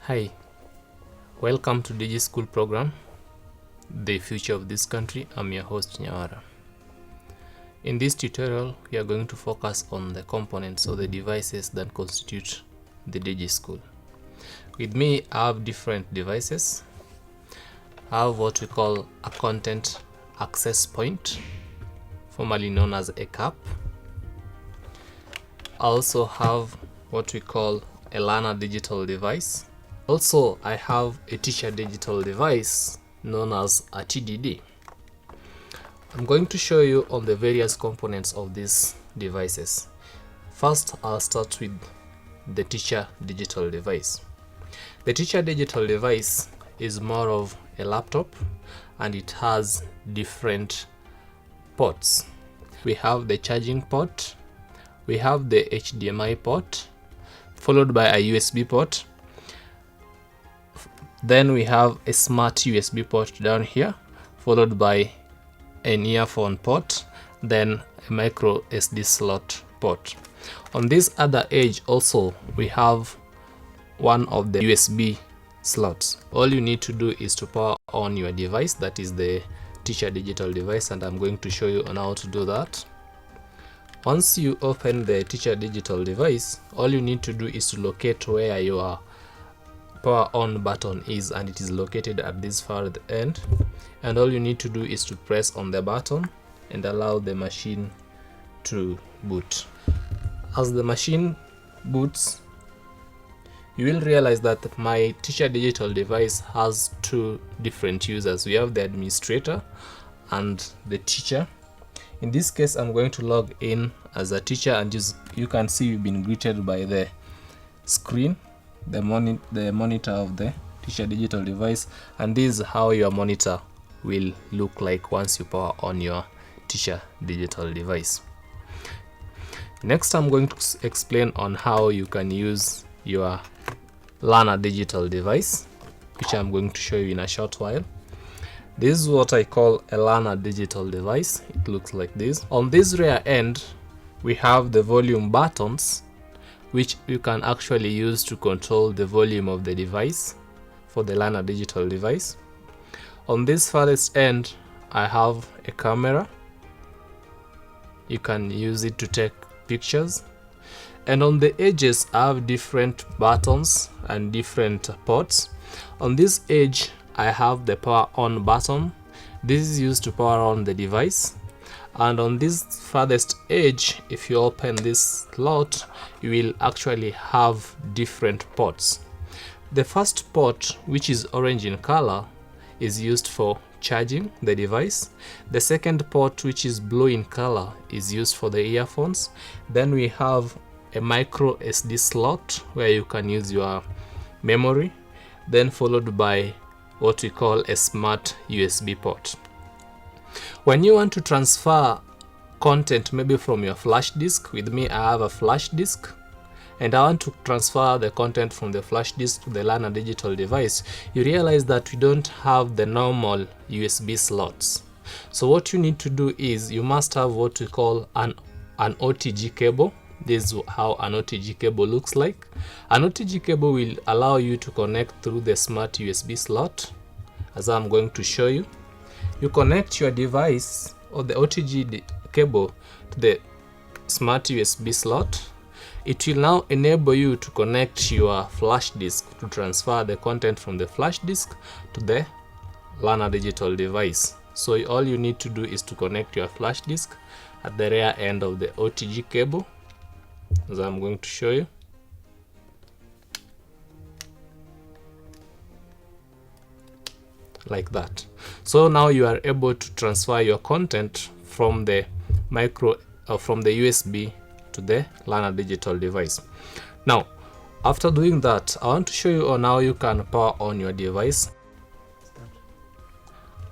Hi, welcome to DigiSchool program, the future of this country. I'm your host Nyawara. In this tutorial, we are going to focus on the components or the devices that constitute the DigiSchool. With me, I have different devices. I have what we call a content access point, formerly known as a CAP. I also have what we call a learner digital device. Also, I have a teacher digital device known as a TDD. I'm going to show you on the various components of these devices. First, I'll start with the teacher digital device. The teacher digital device is more of a laptop and it has different ports. We have the charging port, we have the HDMI port, followed by a USB port. Then we have a smart USB port down here, followed by an earphone port, then a micro SD slot port. On this other edge also, we have one of the USB slots. All you need to do is to power on your device, that is the teacher digital device, and I'm going to show you on how to do that. Once you open the teacher digital device, all you need to do is to locate where your power on button is, and it is located at this far end, and all you need to do is to press on the button and allow the machine to boot. As the machine boots, you will realize that my teacher digital device has two different users. We have the administrator and the teacher. In this case, I'm going to log in as a teacher, and you can see you've been greeted by the screen, the monitor of the teacher digital device, and this is how your monitor will look like once you power on your teacher digital device. Next, I'm going to explain on how you can use your learner digital device, which I'm going to show you in a short while. This is what I call a learner digital device. It looks like this. On this rear end, we have the volume buttons, which you can actually use to control the volume of the device for the learner digital device. On this farthest end, I have a camera. You can use it to take pictures. And on the edges, I have different buttons and different ports. On this edge, I have the power on button. This is used to power on the device. And on this farthest edge, if you open this slot, you will actually have different ports. The first port, which is orange in color, is used for charging the device. The second port, which is blue in color, is used for the earphones. Then we have a micro SD slot where you can use your memory, then followed by what we call a smart USB port. When you want to transfer content maybe from your flash disk, with me I have a flash disk, and I want to transfer the content from the flash disk to the learner digital device, you realize that we don't have the normal USB slots. So what you need to do is you must have what we call an OTG cable. This is how an OTG cable looks like. An OTG cable will allow you to connect through the smart USB slot, as I'm going to show you. You connect your device or the OTG cable to the smart USB slot. It will now enable you to connect your flash disk to transfer the content from the flash disk to the learner digital device. So all you need to do is to connect your flash disk at the rear end of the OTG cable, as I'm going to show you. Like that. So now you are able to transfer your content from the from the USB to the learner digital device. Now, after doing that, I want to show you on how you can power on your device.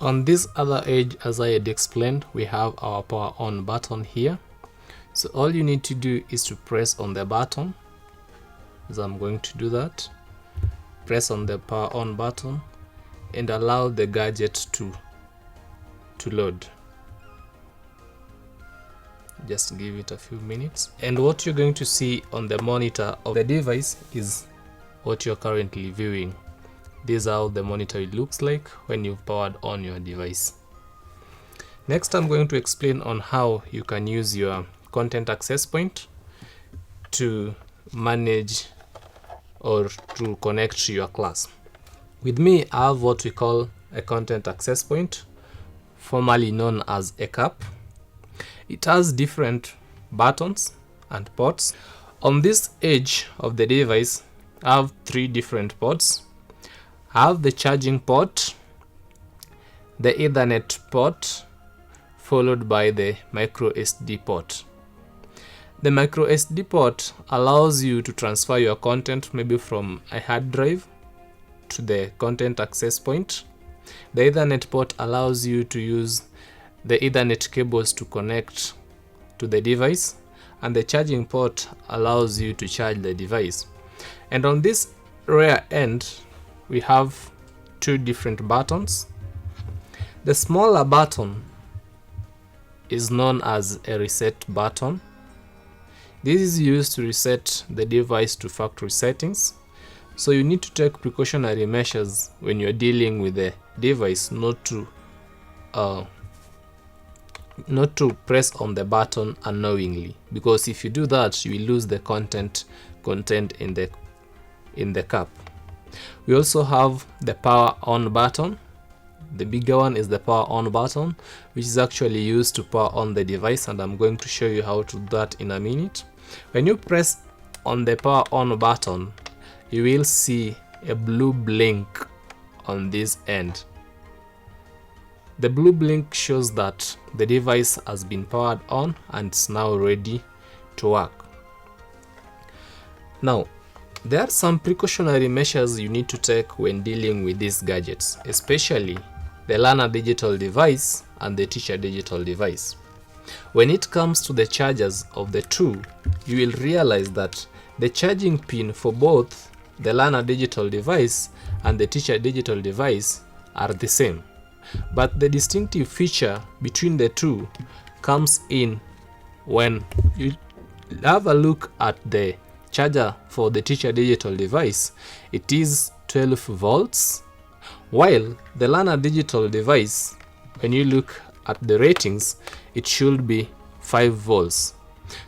On this other edge, as I had explained, we have our power on button here. So all you need to do is to press on the button, as I'm going to do that. Press on the power on button and allow the gadget to load. just give it a few minutes. And what you're going to see on the monitor of the device is what you're currently viewing. This is how the monitor looks like when you've powered on your device. Next, I'm going to explain on how you can use your content access point to manage or to connect to your class. With me, I have what we call a content access point, formerly known as a cap. It has different buttons and ports. On this edge of the device, I have 3 different ports. I have the charging port, the Ethernet port, followed by the micro SD port. The micro SD port allows you to transfer your content maybe from a hard drive to the content access point. The Ethernet port allows you to use the Ethernet cables to connect to the device, and the charging port allows you to charge the device. And on this rear end, we have 2 different buttons. The smaller button is known as a reset button. This is used to reset the device to factory settings. So you need to take precautionary measures when you're dealing with the device not to press on the button unknowingly, because if you do that, you will lose the content in the cap. We also have the power on button. The bigger one is the power on button, which is actually used to power on the device, and I'm going to show you how to do that in a minute. When you press on the power on button, you will see a blue blink on this end. The blue blink shows that the device has been powered on and it's now ready to work. Now, there are some precautionary measures you need to take when dealing with these gadgets, especially the learner digital device and the teacher digital device. When it comes to the chargers of the 2, you will realize that the charging pin for both the learner digital device and the teacher digital device are the same. But the distinctive feature between the 2 comes in when you have a look at the charger for the teacher digital device. It is 12 volts, while the learner digital device, when you look at the ratings, it should be 5 volts.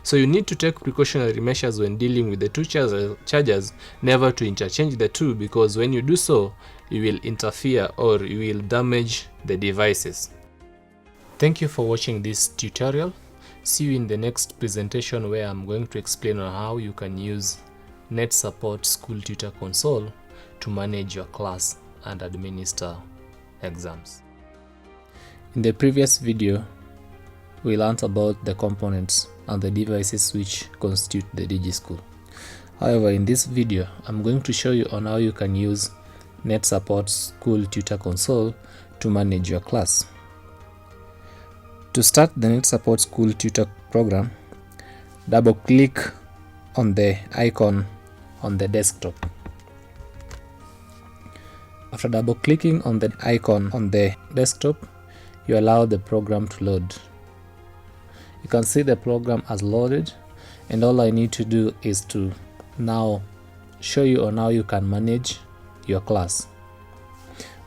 So you need to take precautionary measures when dealing with the 2 chargers, never to interchange the 2, because when you do so, you will interfere or you will damage the devices. Thank you for watching this tutorial. See you in the next presentation, where I'm going to explain on how you can use Net Support School Tutor Console to manage your class and administer exams. In the previous video, we learned about the components and the devices which constitute the DigiSchool. However, in this video, I'm going to show you on how you can use Net Support School Tutor Console to manage your class. To start the Net Support School Tutor program, double-click on the icon on the desktop. After double-clicking on the icon on the desktop, you allow the program to load. You can see the program has loaded, and all I need to do is to now show you on how you can manage your class.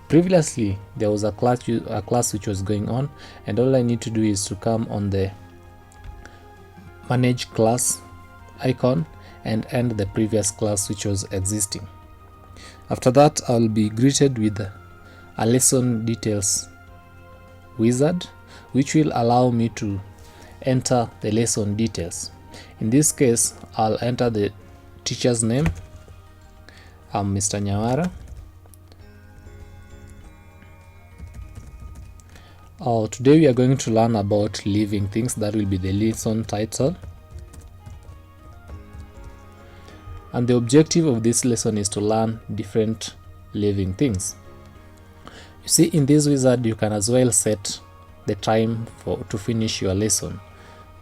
Previously, there was a class which was going on, and all I need to do is to come on the manage class icon and end the previous class which was existing. After that, I'll be greeted with a lesson details wizard, which will allow me to enter the lesson details. In this case, I'll enter the teacher's name. I'm Mr. Nyawara. Today we are going to learn about living things. That will be the lesson title. And the objective of this lesson is to learn different living things. You see, in this wizard, you can as well set the time to finish your lesson.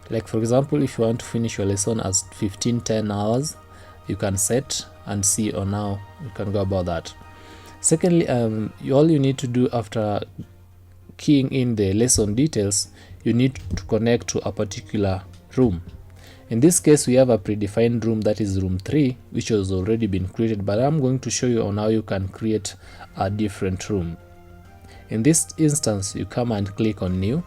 Like, for example, if you want to finish your lesson as 10 hours, you can set and see on how you can go about that. Secondly, all you need to do after keying in the lesson details, you need to connect to a particular room. In this case, we have a predefined room, that is room 3, which has already been created, but I'm going to show you on how you can create a different room. In this instance, you come and click on new.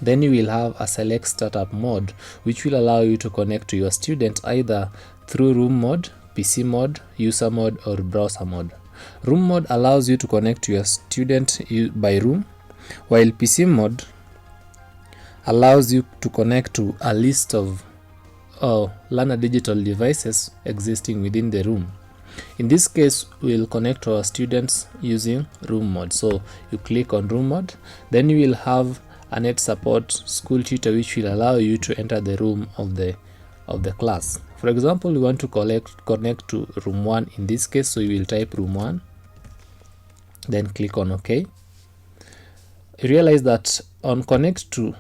Then you will have a select startup mode, which will allow you to connect to your student either through room mode, PC mode, user mode, or browser mode. Room mode allows you to connect to your student by room, while PC mode allows you to connect to a list of learner digital devices existing within the room. In this case, we'll connect to our students using room mode. So you click on room mode, then you will have a net support school tutor, which will allow you to enter the room of the class. For example, we want to connect to room 1 in this case, so you will type room 1, then click on OK. You realize that on connect to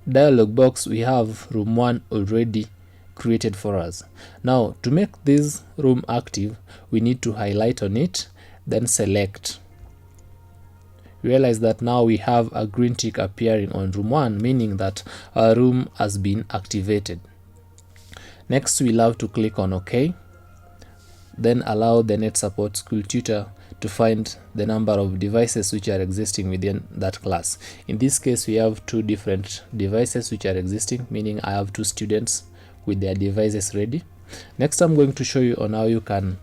dialog box, we have room 1 already created for us. Now, to make this room active, we need to highlight on it, then select. Realize that now we have a green tick appearing on room 1, meaning that our room has been activated. Next, we'll have to click on OK, then allow the net support school tutor to find the number of devices which are existing within that class. In this case, we have 2 different devices which are existing, meaning I have 2 students with their devices ready. Next, I'm going to show you on how you can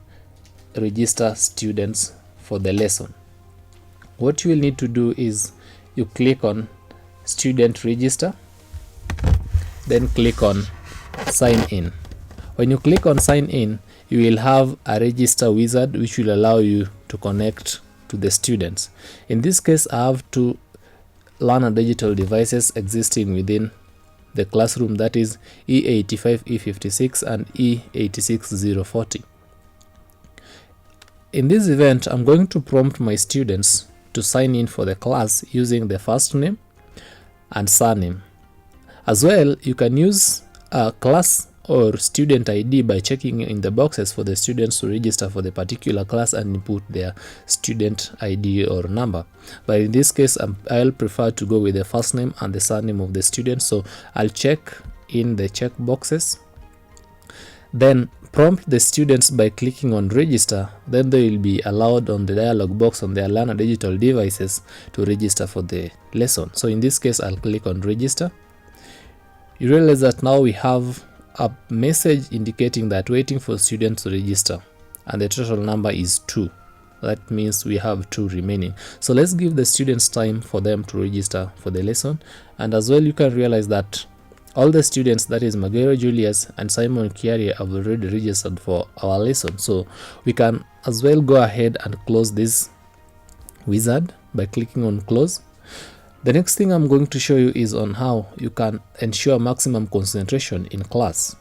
register students for the lesson. What you will need to do is you click on student register, then click on sign in. When you click on sign in, you will have a register wizard which will allow you to connect to the students. In this case, I have 2 learner digital devices existing within the classroom, that is E85, E56 and E86040. In this event, I'm going to prompt my students to sign in for the class using the first name and surname. As well, you can use a class or student ID by checking in the boxes for the students to register for the particular class and input their student ID or number. But in this case, I'll prefer to go with the first name and the surname of the student, so I'll check in the check boxes, then prompt the students by clicking on register. Then they will be allowed on the dialog box on their learner digital devices to register for the lesson. So in this case, I'll click on register. You realize that now we have a message indicating that waiting for students to register, and the total number is 2. That means we have 2 remaining. So let's give the students time for them to register for the lesson. And as well, you can realize that all the students, that is Magero Julius and Simon Kiaria, have already registered for our lesson. So we can as well go ahead and close this wizard by clicking on close. The next thing I'm going to show you is on how you can ensure maximum concentration in class.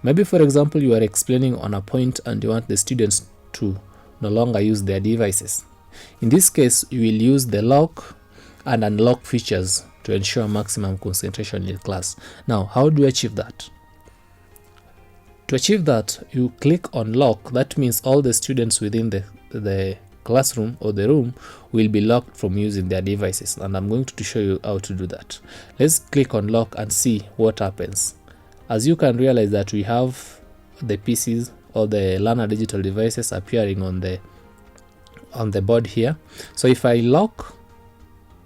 Maybe, for example, you are explaining on a point and you want the students to no longer use their devices. In this case, you will use the lock and unlock features to ensure maximum concentration in class. Now, how do you achieve that? To achieve that, you click on lock. That means all the students within the classroom or the room will be locked from using their devices, and I'm going to show you how to do that. Let's click on lock and see what happens. As you can realize that we have the PCs or the learner digital devices appearing on the board here. So if I lock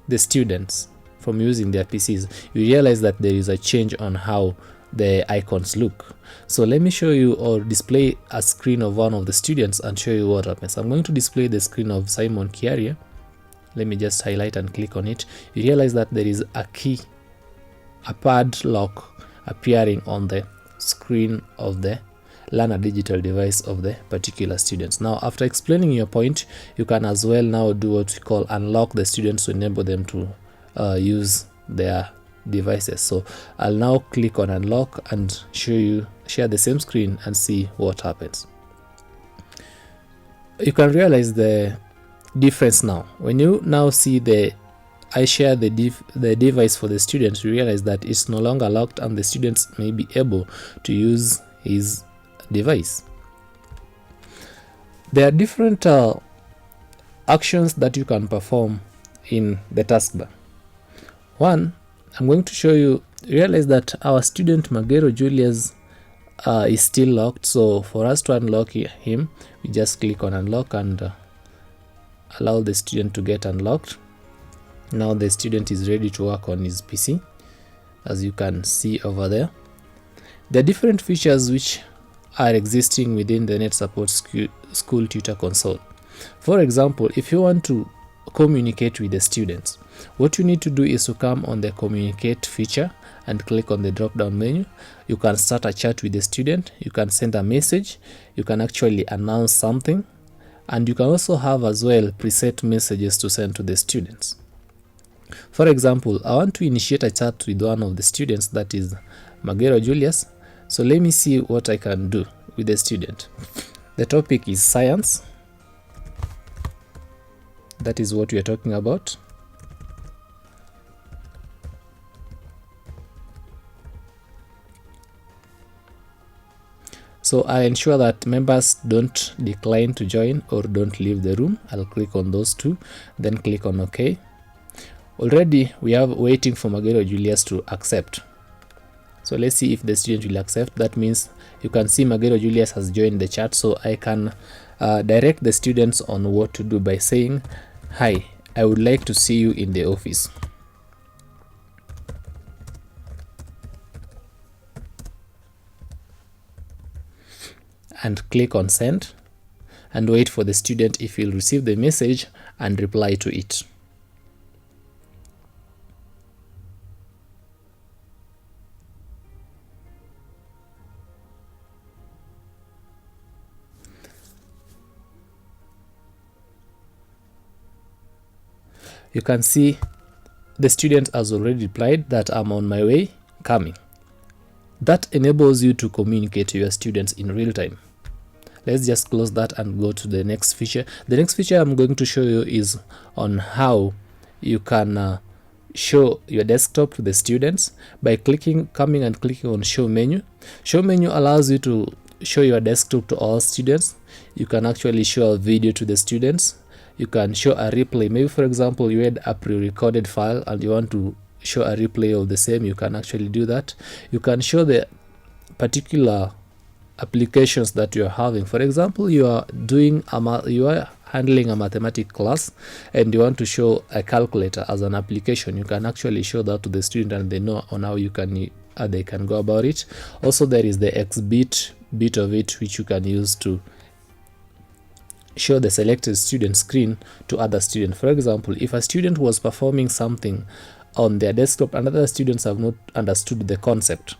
the students from using their PCs, you realize that there is a change on how the icons look. So let me show you or display a screen of one of the students and show you what happens. I'm going to display the screen of Simon Kiaria. Let me just highlight and click on it. You realize that there is a key, a padlock appearing on the screen of the learner digital device of the particular students. Now, after explaining your point, you can as well now do what we call unlock the students to enable them to use their devices. So I'll now click on unlock and share the same screen and see what happens. You can realize the difference now. When you now see I share the device for the students, you realize that it's no longer locked and the students may be able to use his device. There are different actions that you can perform in the taskbar. One, I'm going to show you realize that our student Magero Julius is still locked. So for us to unlock him, we just click on unlock and allow the student to get unlocked. Now the student is ready to work on his PC, as you can see over there. There are different features which are existing within the Net Support School Tutor console. For example, if you want to communicate with the students, what you need to do is to come on the communicate feature and click on the drop down menu. You can start a chat with the student, you can send a message, you can actually announce something, and you can also have as well preset messages to send to the students. For example, I want to initiate a chat with one of the students, that is Magero Julius. So let me see what I can do with the student. The topic is science. That is what we are talking about. So I ensure that members don't decline to join or don't leave the room. I'll click on those two, then click on OK. Already we have waiting for Magero Julius to accept. So let's see if the student will accept. That means you can see Magero Julius has joined the chat. So I can direct the students on what to do by saying, "Hi, I would like to see you in the office." And click on send and wait for the student if he'll receive the message and reply to it. You can see the student has already replied that I'm on my way, coming. That enables you to communicate to your students in real time. Let's just close that and go to the next feature. The next feature I'm going to show you is on how you can show your desktop to the students by coming and clicking on show menu. Show menu allows you to show your desktop to all students. You can actually show a video to the students. You can show a replay. Maybe for example you had a pre-recorded file and you want to show a replay of the same. You can actually do that. You can show the particular applications that you are having. For example, you are handling a mathematics class and you want to show a calculator as an application. You can actually show that to the student and they know on how they can go about it. Also, there is the XBit bit of it which you can use to show the selected student screen to other students. For example, if a student was performing something on their desktop and other students have not understood the concept,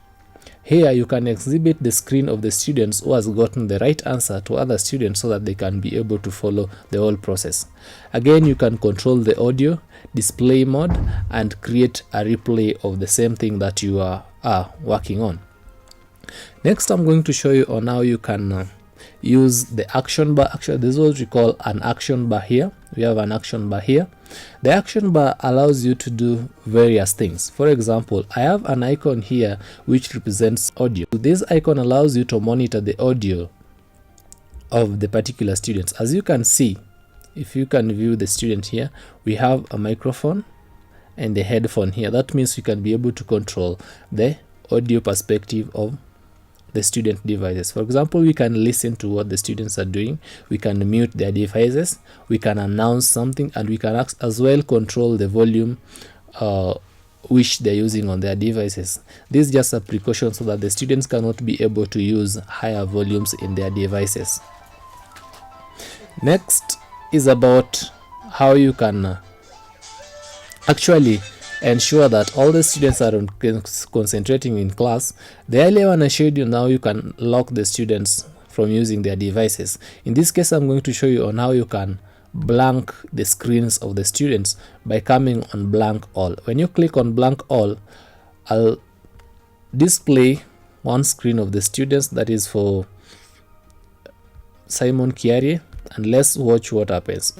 here you can exhibit the screen of the students who has gotten the right answer to other students so that they can be able to follow the whole process. Again, you can control the audio, display mode, and create a replay of the same thing that you are working on. Next, I'm going to show you on how you can use the action bar. Actually, this is what we call an action bar here. We have an action bar here. The action bar allows you to do various things. For example, I have an icon here which represents audio. This icon allows you to monitor the audio of the particular students. As you can see, if you can view the student here, we have a microphone and the headphone here. That means we can be able to control the audio perspective of the student devices. For example, we can listen to what the students are doing, we can mute their devices, we can announce something, and we can as well control the volume which they're using on their devices. This is just a precaution so that the students cannot be able to use higher volumes in their devices. Next is about how you can actually ensure that all the students are concentrating in class. The earlier one I showed you, now you can lock the students from using their devices. In this case, I'm going to show you on how you can blank the screens of the students by coming on blank all. When you click on blank all, I'll display one screen of the students, that is for Simon Kiarie, and let's watch what happens.